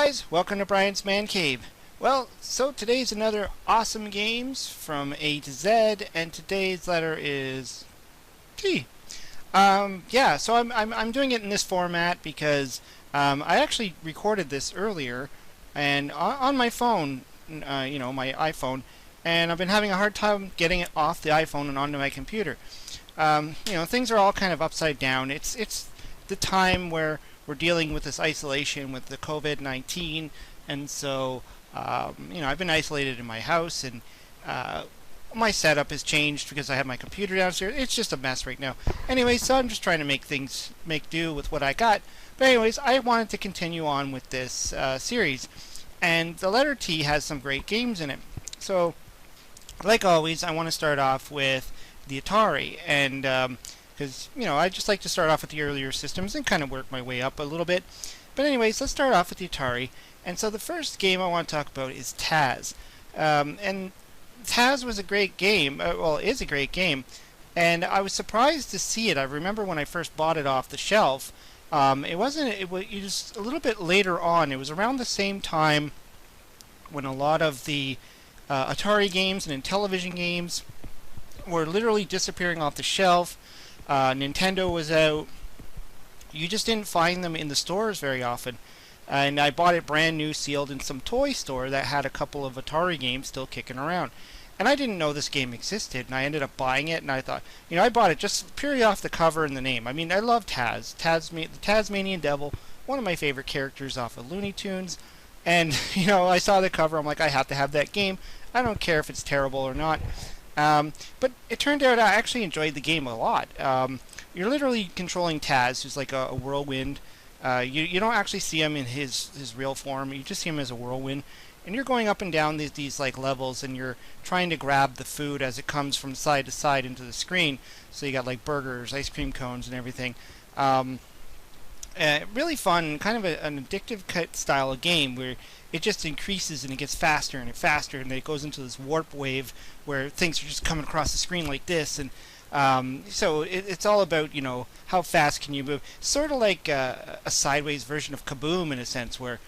guys, welcome to Brian's Man Cave. Well, so today's another awesome games from A to Z, and today's letter is T. Yeah, so I'm doing it in this format because I actually recorded this earlier, and on my phone, my iPhone, and I've been having a hard time getting it off the iPhone and onto my computer. Things are all kind of upside down. It's the time where we're dealing with this isolation with the COVID-19, and so I've been isolated in my house, and my setup has changed because I have my computer downstairs. It's just a mess right now. Anyway, so I'm just trying to make do with what I got. But anyways, I wanted to continue on with this series, and the letter T has some great games in it. So, like always, I want to start off with the Atari, and because I just like to start off with the earlier systems and kind of work my way up a little bit. But anyways, let's start off with the Atari. And so the first game I want to talk about is Taz. And Taz was a great game. Is a great game. And I was surprised to see it. I remember when I first bought it off the shelf. It was just a little bit later on. It was around the same time when a lot of the Atari games and Intellivision games were literally disappearing off the shelf. Nintendo was out. You just didn't find them in the stores very often. And I bought it brand new, sealed in some toy store that had a couple of Atari games still kicking around. And I didn't know this game existed, and I ended up buying it, and I thought, I bought it just purely off the cover and the name. I mean, I love Taz. The Tasmanian Devil, one of my favorite characters off of Looney Tunes. And, I saw the cover, I'm like, I have to have that game. I don't care if it's terrible or not. But it turned out I actually enjoyed the game a lot. You're literally controlling Taz, who's like a whirlwind. You don't actually see him in his real form. You just see him as a whirlwind. And you're going up and down these like levels, and you're trying to grab the food as it comes from side to side into the screen. So you got like burgers, ice cream cones, and everything. Really fun, kind of an addictive style of game where it just increases and it gets faster and faster, and then it goes into this warp wave where things are just coming across the screen like this. And so it's all about how fast can you move. Sort of like a sideways version of Kaboom in a sense, where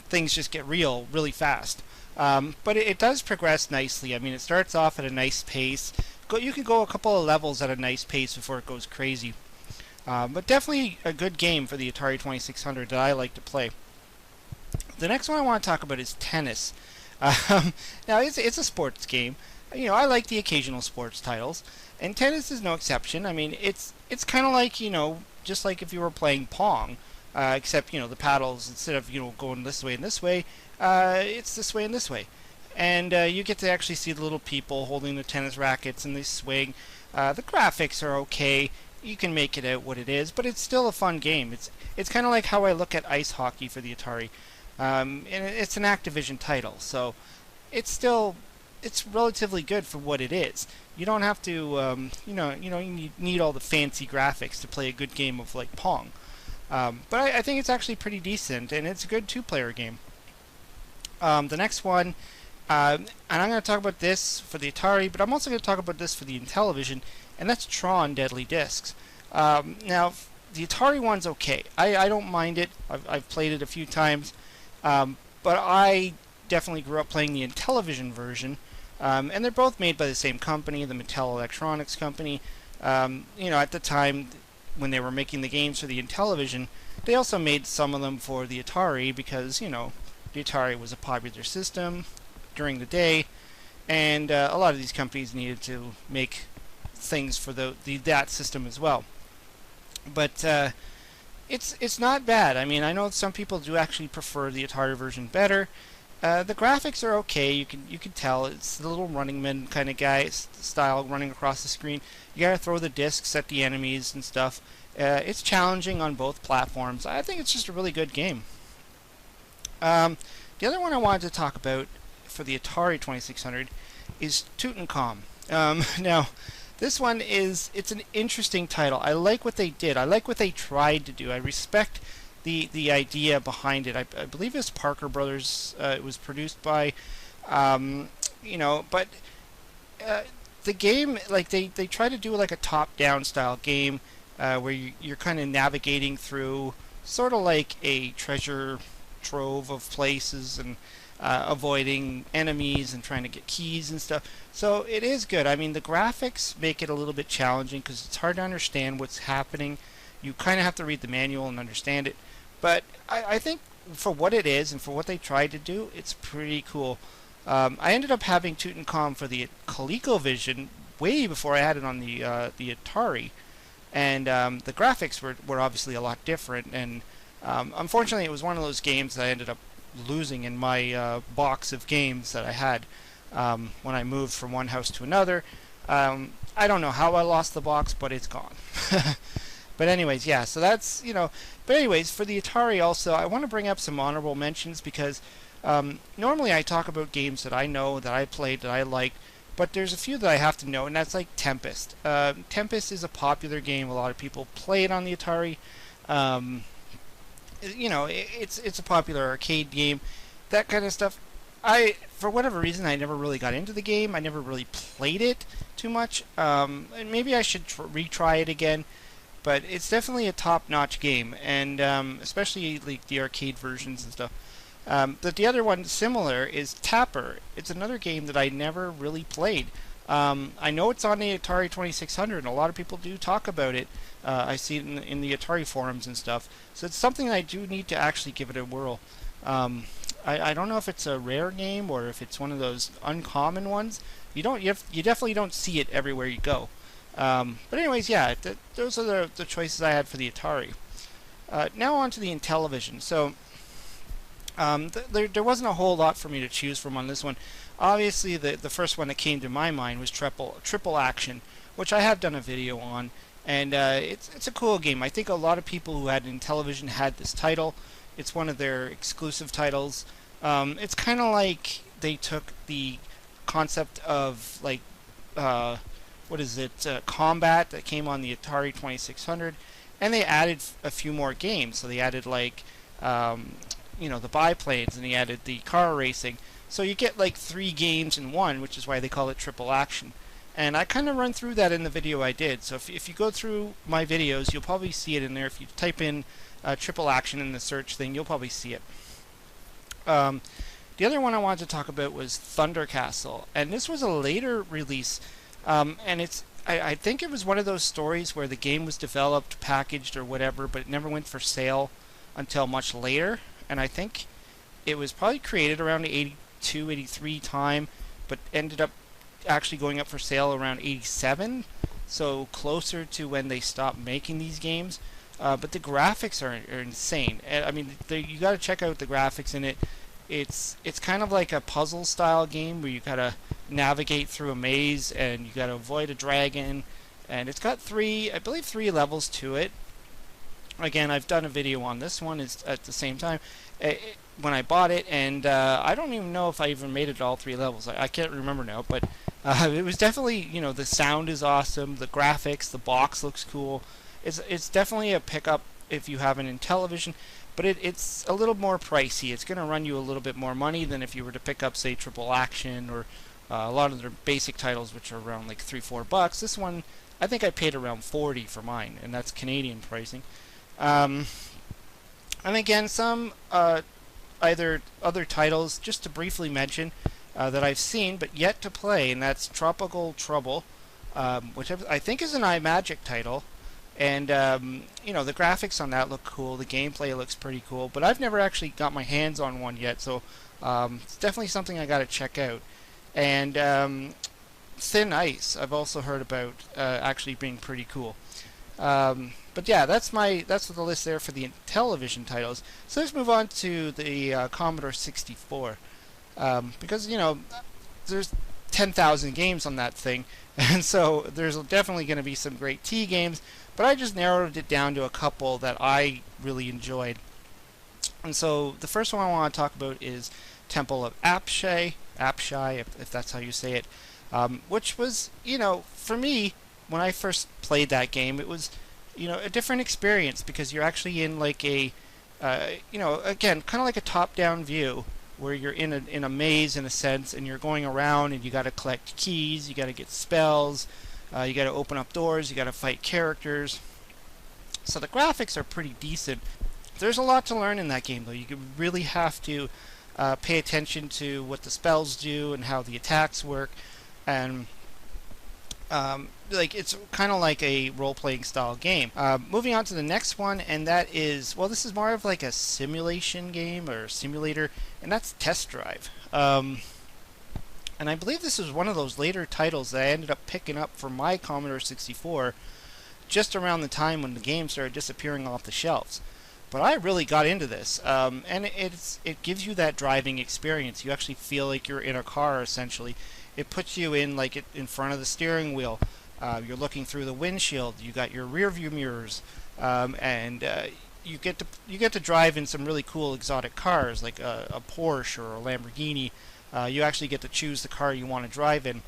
things just get really fast. But it does progress nicely. I mean, it starts off at a nice pace. You can go a couple of levels at a nice pace before it goes crazy. But definitely a good game for the Atari 2600 that I like to play. The next one I want to talk about is tennis. Now, it's a sports game. I like the occasional sports titles, and tennis is no exception. I mean, it's kind of like, just like if you were playing Pong, except, the paddles, instead of, going this way and this way, it's this way and this way. And you get to actually see the little people holding the tennis rackets and they swing. The graphics are okay. You can make it out what it is, but it's still a fun game. It's kind of like how I look at ice hockey for the Atari. And it's an Activision title, so it's relatively good for what it is. You don't have to, you need all the fancy graphics to play a good game of like Pong. But I think it's actually pretty decent, and it's a good two-player game. The next one, and I'm going to talk about this for the Atari, but I'm also going to talk about this for the Intellivision, and that's Tron Deadly Discs. Now, the Atari one's okay. I don't mind it. I've played it a few times. But I definitely grew up playing the Intellivision version, and they're both made by the same company, the Mattel Electronics company. At the time when they were making the games for the Intellivision, they also made some of them for the Atari because, the Atari was a popular system during the day, and a lot of these companies needed to make things for that system as well. But it's not bad. I mean, I know some people do actually prefer the Atari version better. The graphics are okay. You can tell it's the little Running Man kind of guy style running across the screen. You gotta throw the discs at the enemies and stuff. It's challenging on both platforms. I think it's just a really good game. The other one I wanted to talk about for the Atari 2600 is Tutankhamun. Now, this one it's an interesting title. I like what they did. I like what they tried to do. I respect the idea behind it. I believe it's Parker Brothers. It was produced by, but the game, like they try to do like a top-down style game where you're kind of navigating through sort of like a treasure trove of places and avoiding enemies and trying to get keys and stuff. So it is good. I mean, the graphics make it a little bit challenging because it's hard to understand what's happening. You kind of have to read the manual and understand it. But I think for what it is and for what they tried to do, it's pretty cool. I ended up having Tutankhamun for the ColecoVision way before I had it on the Atari, and the graphics were obviously a lot different. And unfortunately, it was one of those games that I ended up losing in my box of games that I had when I moved from one house to another. I don't know how I lost the box, but it's gone. But anyways, yeah, so that's, but anyways, for the Atari also, I want to bring up some honorable mentions because normally I talk about games that I know, that I played, that I liked, but there's a few that I have to know, and that's like Tempest. Tempest is a popular game. A lot of people play it on the Atari. It's a popular arcade game, that kind of stuff. For whatever reason, I never really got into the game. I never really played it too much. And maybe I should retry it again. But it's definitely a top-notch game, and especially like the arcade versions and stuff. But the other one similar is Tapper. It's another game that I never really played. I know it's on the Atari 2600, and a lot of people do talk about it. I see it in the Atari forums and stuff. So it's something I do need to actually give it a whirl. I don't know if it's a rare game or if it's one of those uncommon ones. You definitely don't see it everywhere you go. But anyways, yeah, those are the choices I had for the Atari. Now on to the Intellivision. So there wasn't a whole lot for me to choose from on this one. Obviously, the first one that came to my mind was Triple Action, which I have done a video on, and it's a cool game. I think a lot of people who had Intellivision had this title. It's one of their exclusive titles. It's kind of like they took the concept of like Combat that came on the Atari 2600, and they added a few more games. So they added like the biplanes, and they added the car racing. So you get like 3 games in one, which is why they call it Triple Action. And I kind of run through that in the video I did. So if you go through my videos, you'll probably see it in there. If you type in Triple Action in the search thing, you'll probably see it. The other one I wanted to talk about was Thunder Castle, and this was a later release. And I think it was one of those stories where the game was developed, packaged, or whatever, but it never went for sale until much later. And I think it was probably created around the 82, 83 time, but ended up actually going up for sale around 87, so closer to when they stopped making these games. But the graphics are insane. I mean, you got to check out the graphics in it. It's kind of like a puzzle style game where you gotta navigate through a maze and you gotta avoid a dragon, and it's got three levels to it. Again, I've done a video on this one at the same time when I bought it, and I don't even know if I even made it all 3 levels. I can't remember now, but it was definitely, the sound is awesome, the graphics, the box looks cool. It's definitely a pickup if you have an Intellivision. But it's a little more pricey. It's going to run you a little bit more money than if you were to pick up, say, Triple Action or a lot of their basic titles, which are around like $3-4. This one, I think I paid around $40 for mine, and that's Canadian pricing. And again, some either other titles, just to briefly mention, that I've seen but yet to play, and that's Tropical Trouble, which I think is an iMagic title. And, the graphics on that look cool. The gameplay looks pretty cool. But I've never actually got my hands on one yet, so it's definitely something I got to check out. And Thin Ice, I've also heard about actually being pretty cool. But yeah, that's the list there for the Intellivision titles. So let's move on to the Commodore 64. Because, there's 10,000 games on that thing. And so there's definitely going to be some great T games. But I just narrowed it down to a couple that I really enjoyed. And so the first one I want to talk about is Temple of Apshai, if that's how you say it, which was, for me, when I first played that game, it was, a different experience because you're actually in like a, again, kind of like a top-down view where you're in a maze in a sense, and you're going around and you got to collect keys, you got to get spells. You got to open up doors, you got to fight characters. So the graphics are pretty decent. There's a lot to learn in that game, though. You really have to pay attention to what the spells do and how the attacks work, and like it's kind of like a role-playing style game. Moving on to the next one, and that is, well, this is more of like a simulation game or simulator, and that's Test Drive. And I believe this is one of those later titles that I ended up picking up for my Commodore 64 just around the time when the game started disappearing off the shelves. But I really got into this, and it gives you that driving experience. You actually feel like you're in a car, essentially. It puts you in like in front of the steering wheel. You're looking through the windshield. You got your rear view mirrors, and you get to drive in some really cool exotic cars like a Porsche or a Lamborghini. You actually get to choose the car you want to drive in,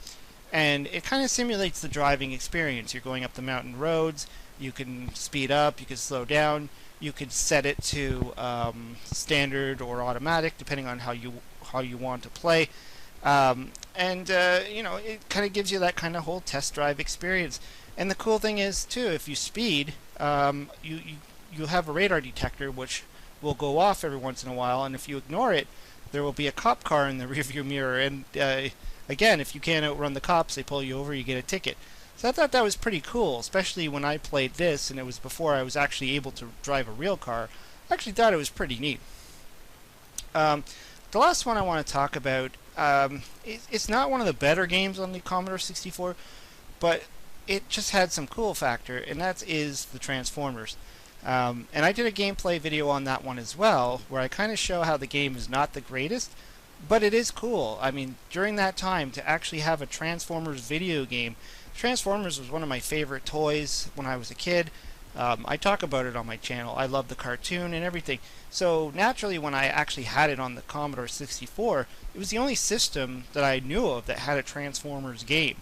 and it kind of simulates the driving experience. You're going up the mountain roads. You can speed up. You can slow down. You could set it to standard or automatic, depending on how you want to play. You know, it kind of gives you that kind of whole test drive experience. And the cool thing is too, if you speed, you have a radar detector which will go off every once in a while, and if you ignore it, there will be a cop car in the rearview mirror. And again, if you can't outrun the cops, they pull you over, you get a ticket. So I thought that was pretty cool, especially when I played this, and it was before I was actually able to drive a real car. I actually thought it was pretty neat. The last one I want to talk about, it's not one of the better games on the Commodore 64, but it just had some cool factor, and that is the Transformers. And I did a gameplay video on that one as well, where I kind of show how the game is not the greatest, but it is cool. I mean, during that time, to actually have a Transformers video game, Transformers was one of my favorite toys when I was a kid. I talk about it on my channel. I love the cartoon and everything. So naturally, when I actually had it on the Commodore 64, it was the only system that I knew of that had a Transformers game.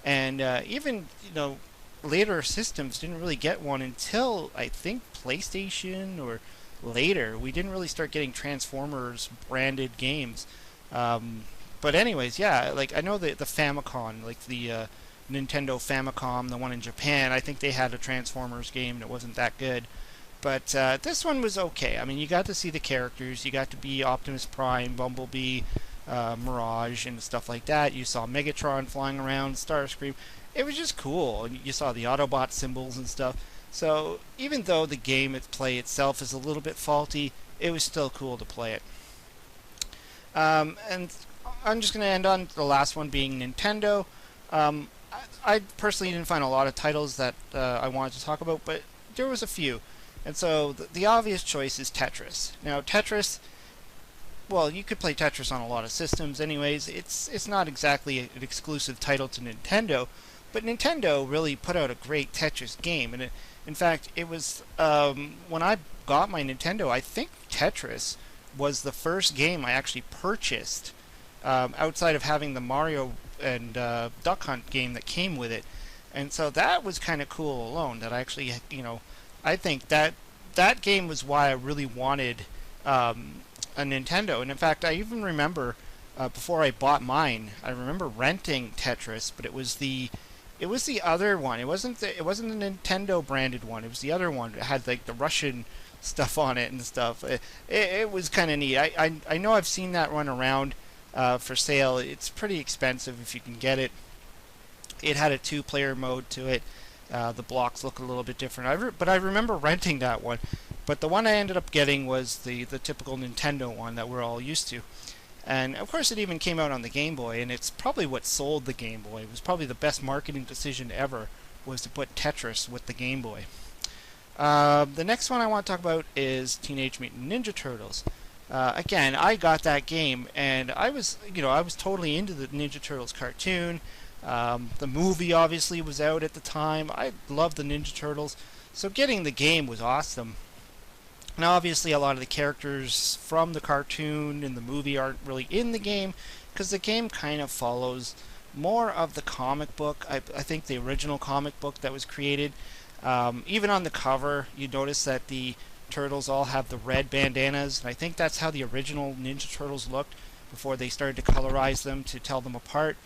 And even, you know, later systems didn't really get one until, I think, PlayStation or later. We didn't really start getting Transformers branded games. But anyways, yeah, like I know the Famicom, like the Nintendo Famicom, the one in Japan, I think they had a Transformers game that wasn't that good. But this one was okay. I mean, you got to see the characters. You got to be Optimus Prime, Bumblebee, Mirage, and stuff like that. You saw Megatron flying around, Starscream. It was just cool. And you saw the Autobot symbols and stuff. So even though the game play itself is a little bit faulty, it was still cool to play it. And I'm just going to end on the last one being Nintendo. I personally didn't find a lot of titles that I wanted to talk about, but there was a few. And so the obvious choice is Tetris. Now Tetris, well, you could play Tetris on a lot of systems anyways. It's not exactly an exclusive title to Nintendo, but Nintendo really put out a great Tetris game. And in fact, it was when I got my Nintendo, I think Tetris was the first game I actually purchased outside of having the Mario and Duck Hunt game that came with it. And so that was kind of cool alone, that I actually, you know, I think that game was why I really wanted a Nintendo. And in fact, I even remember before I bought mine, I remember renting Tetris, but it was the other one. It wasn't the Nintendo branded one. It was the other one. It had like the Russian stuff on it and stuff. It was kind of neat. I know I've seen that run around for sale. It's pretty expensive if you can get it. It had a 2-player mode to it. The blocks look a little bit different. But I remember renting that one. But the one I ended up getting was the typical Nintendo one that we're all used to. And of course it even came out on the Game Boy, and it's probably what sold the Game Boy. It was probably the best marketing decision ever, was to put Tetris with the Game Boy. The next one I want to talk about is Teenage Mutant Ninja Turtles. Again, I got that game, and I was totally into the Ninja Turtles cartoon. The movie obviously was out at the time. I loved the Ninja Turtles, so getting the game was awesome. Now, obviously, a lot of the characters from the cartoon and the movie aren't really in the game, because the game kind of follows more of the comic book. I think the original comic book that was created. Even on the cover, you notice that the turtles all have the red bandanas, and I think that's how the original Ninja Turtles looked before they started to colorize them to tell them apart.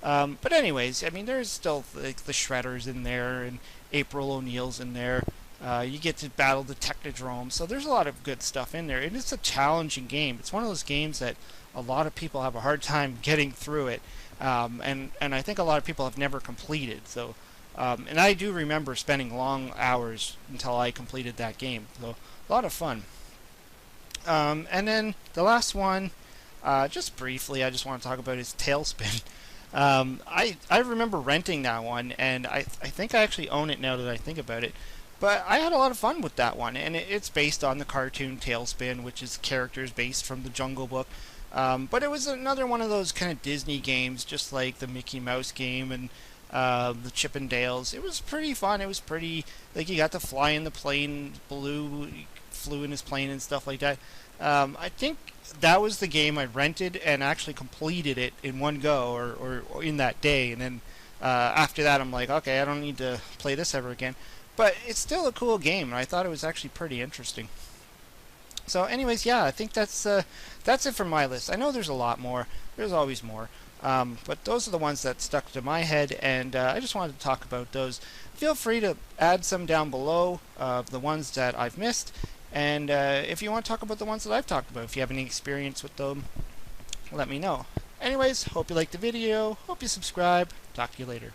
But anyways, I mean, there's still like the Shredders in there, and April O'Neil's in there. You get to battle the Technodrome, so there's a lot of good stuff in there. And it's a challenging game. It's one of those games that a lot of people have a hard time getting through it, and I think a lot of people have never completed. So, and I do remember spending long hours until I completed that game. So a lot of fun. And then the last one, just briefly, I just want to talk about is Tailspin. I remember renting that one, and I think I actually own it now that I think about it. But I had a lot of fun with that one, and it's based on the cartoon Tailspin, which is characters based from the Jungle Book. But it was another one of those kind of Disney games, just like the Mickey Mouse game and the Chip and Dales. It was pretty fun. It was pretty, like, you got to fly in the plane, flew in his plane and stuff like that. I think that was the game I rented and actually completed it in one go, or in that day. And then after that, I'm like, okay, I don't need to play this ever again. But it's still a cool game, and I thought it was actually pretty interesting. So, anyways, yeah, I think that's it for my list. I know there's a lot more. There's always more. But those are the ones that stuck to my head, and I just wanted to talk about those. Feel free to add some down below of the ones that I've missed, and if you want to talk about the ones that I've talked about, if you have any experience with them, let me know. Anyways, hope you liked the video. Hope you subscribe. Talk to you later.